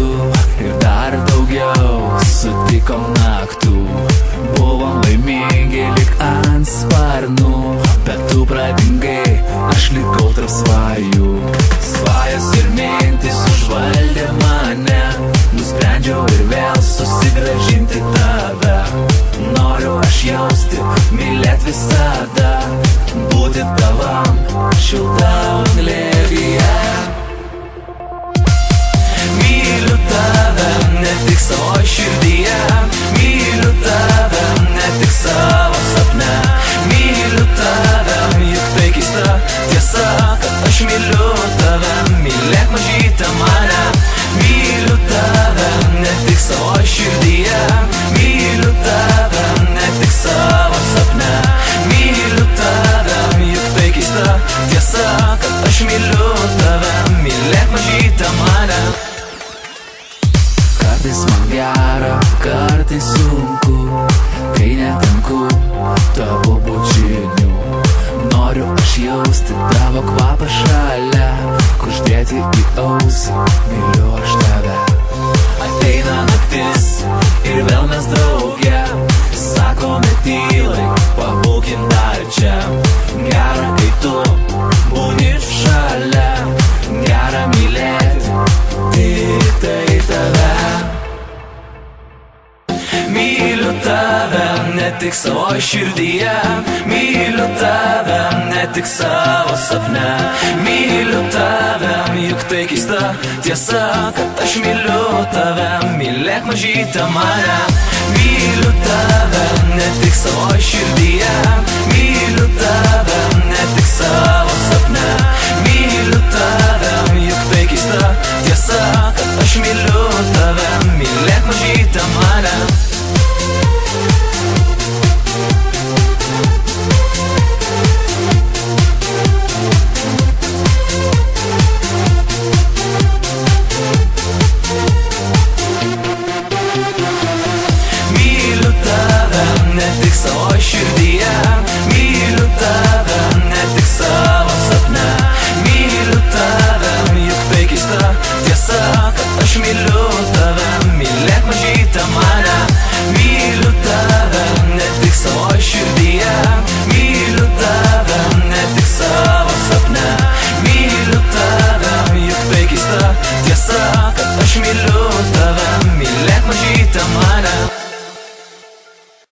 metų ir dar daugiau sutikom naktų. Buvom laimingi lyg ant sparnų, bet tu pradingai, aš likau tarp svajų. Svajas ir mintis užvaldė mane, nusprendžiau ir vėl susigrąžinti tave. Noriu aš jausti, mylėt visada, būti tavam šiltam glėbyje. Myliu tave ne tik savo širdyje, myliu tave ne tik savo sapne. Myliu tave, juk tai keista tiesa, kad aš myliu tave, mylėk mažytę mane. Myliu tave ne tik savo širdyje, myliu tave ne tik savo sapne. Myliu tave, juk tai keista tiesa, kad aš myliu tave, mylėk mažytę mane. Kartais man gera, kartais sunku, kai netenku tavo bučinių. Noriu aš jausti tavo kvapą šalia, kuždėti į ausį, myliu aš tave. Ateina naktis ir vėl mes drauge, sakome tylai, pabūkim dar čia. Gera, kai tu būni šalia, gera mylėti tik tai tave. Myliu tave ne tik savo širdyje, myliu tave ne tik savo sapne. Myliu tave, juk tai keista tiesa, kad aš myliu tave, mylėk mažytę mane. Myliu tave ne tik savo širdyje, myliu tave ne tik savo sapne. Myliu tave, juk tai keista tiesa, kad aš myliu tave, mylėk mažytę mane. Myliu tave ne tik savo širdyje, myliu tave ne tik savo sapne. Myliu tave, juk tai keista tiesa, kad aš myliu tave, mylėk mažytę mane. Myliu tave ne tik savo širdyje, myliu tave ne tik savo sapne. Myliu tave, juk tai keista tiesa, kad aš myliu tave, mylėk mažytę mane.